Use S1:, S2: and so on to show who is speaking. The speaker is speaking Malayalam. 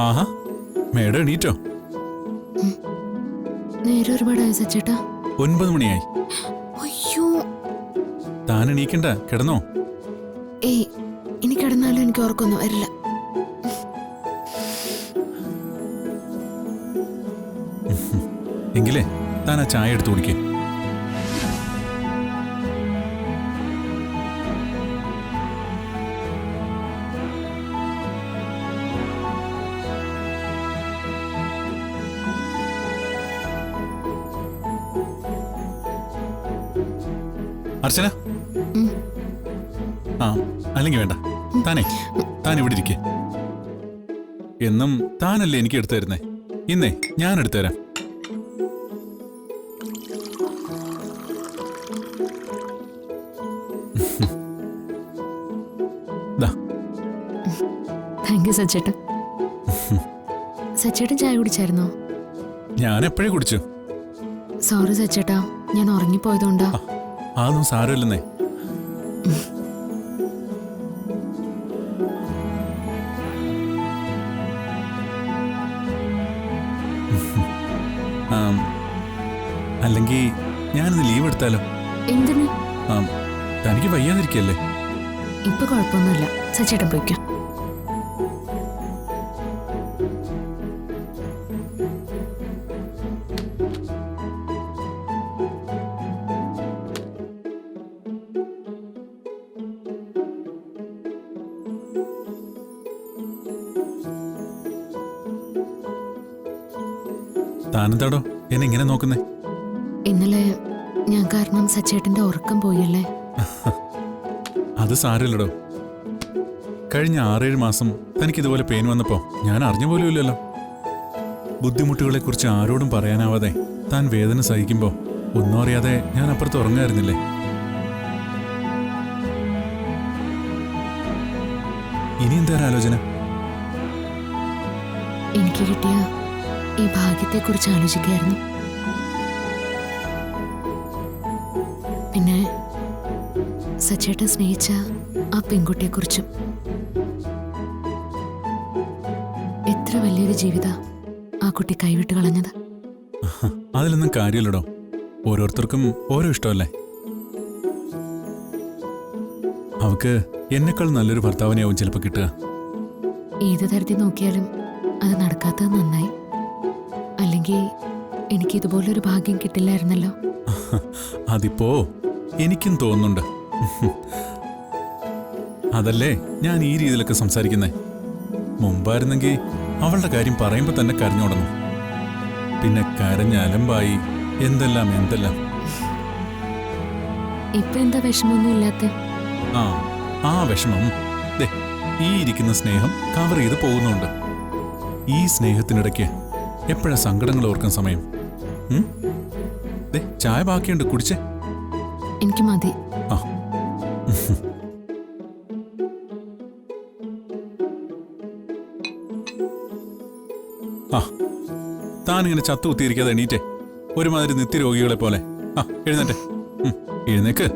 S1: ആഹാ, മേഡം എണീറ്റോ?
S2: നേരെ ഒരുപാടായി സച്ചേട്ടാ.
S1: 9 മണിയായി.
S2: അയ്യോ,
S1: താൻ എണീക്കണ്ട, കിടന്നോ.
S2: ഏയ്, ഇനി കിടന്നാലും എനിക്ക് ഓർക്കൊന്നും വരില്ല.
S1: എങ്കിലേ താൻ ആ ചായ എടുത്തു കുടിക്കേ. അർച്ചന, ആ അല്ലെങ്കിൽ വേണ്ട, താൻ ഇവിടെ ഇരിക്കേ. എന്നും താനല്ലേ എനിക്ക് എടുത്തു തരുന്നേ, ഇന്നേ ഞാൻ എടുത്തു തരാം.
S2: Thank you സച്ചേട്ടൻ. സച്ചേട്ടൻ ചായ കുടിച്ചായിരുന്നോ?
S1: ഞാൻ എപ്പോഴേ കുടിച്ചു.
S2: സോറി സച്ചേട്ടാ, ഞാൻ ഉറങ്ങിപ്പോയതുകൊണ്ടാ.
S1: അതൊന്നും സാരമില്ലെന്നേ. അല്ലെങ്കിൽ ഞാനിന്ന് ലീവ് എടുത്താലോ?
S2: എന്തിന്?
S1: തനിക്ക് വയ്യാതിരിക്കല്ലേ?
S2: ഇപ്പൊ കുഴപ്പമൊന്നുമില്ല, സച്ചേട്ടൻ പോയിക്കോ.
S1: താനെന്താടോ എന്നെ ഇങ്ങനെ നോക്കുന്നേ?
S2: ഇന്നലെ ഞാൻ കാരണം സച്ചേട്ടന്റെ ഉറക്കം പോയല്ലേ?
S1: അത് സാരമില്ലടോ. കഴിഞ്ഞ 6-7 മാസം തനിക്കിതുപോലെ പെയിൻ വന്നപ്പോ ഞാൻ അറിഞ്ഞ പോലും ഇല്ലല്ലോ. ബുദ്ധിമുട്ടുകളെ കുറിച്ച് ആരോടും പറയാനാവാതെ താൻ വേദന സഹിക്കുമ്പോ ഒന്നും അറിയാതെ ഞാൻ അപ്പുറത്ത് ഉറങ്ങായിരുന്നില്ലേ? ഇനി എന്താ ആലോചന?
S2: എനിക്ക് കിട്ടിയ ഈ ഭാഗ്യത്തെക്കുറിച്ച് ആലോചിക്കായിരുന്നു. പിന്നെ സച്ചേട്ടൻ സ്നേഹിച്ച ആ പെൺകുട്ടിയെക്കുറിച്ചും. എത്ര വലിയൊരു ജീവിത ആ കുട്ടി കൈവിട്ട് കളഞ്ഞത്.
S1: അതിലൊന്നും കാര്യമില്ലടോ. ഓരോരുത്തർക്കും ഓരോ ഇഷ്ടമല്ലേ. അവക്ക് എന്നെക്കാൾ നല്ലൊരു ഭർത്താവിനെയാവും ചിലപ്പോൾ കിട്ടുക.
S2: ഏത് തരത്തിൽ നോക്കിയാലും അത് നടക്കാത്തത് നന്നായി. അല്ലെങ്കിൽ എനിക്ക് ഇതുപോലൊരു ഭാഗ്യം കിട്ടില്ലായിരുന്നല്ലോ.
S1: അതിപ്പോ എനിക്കും തോന്നുന്നുണ്ട്. അതല്ലേ ഞാൻ ഈ രീതിയിലൊക്കെ സംസാരിക്കുന്നേ. മുമ്പായിരുന്നെങ്കിൽ അവളുടെ കാര്യം പറയുമ്പോ തന്നെ കരഞ്ഞോടണം. പിന്നെ കരഞ്ഞലമ്പായി എന്തെല്ലാം.
S2: ഇപ്പൊ എന്താ വിഷമൊന്നും ഇല്ലാത്ത?
S1: ആ വിഷമം ഈ ഇരിക്കുന്ന സ്നേഹം കവർ ചെയ്ത് പോകുന്നുണ്ട്. ഈ സ്നേഹത്തിനിടയ്ക്ക് എപ്പോഴാ സങ്കടങ്ങൾ ഓർക്കാൻ സമയം? ചായ ബാക്കിയുണ്ട്, കുടിച്ചേ.
S2: എനിക്ക് മതി.
S1: താനിങ്ങനെ ചത്തു കുത്തിയിരിക്കാതെ എണീറ്റേ. ഒരുമാതിരി നിത്യരോഗികളെ പോലെ. എഴുന്നേറ്റേ, എഴുന്നേക്ക്.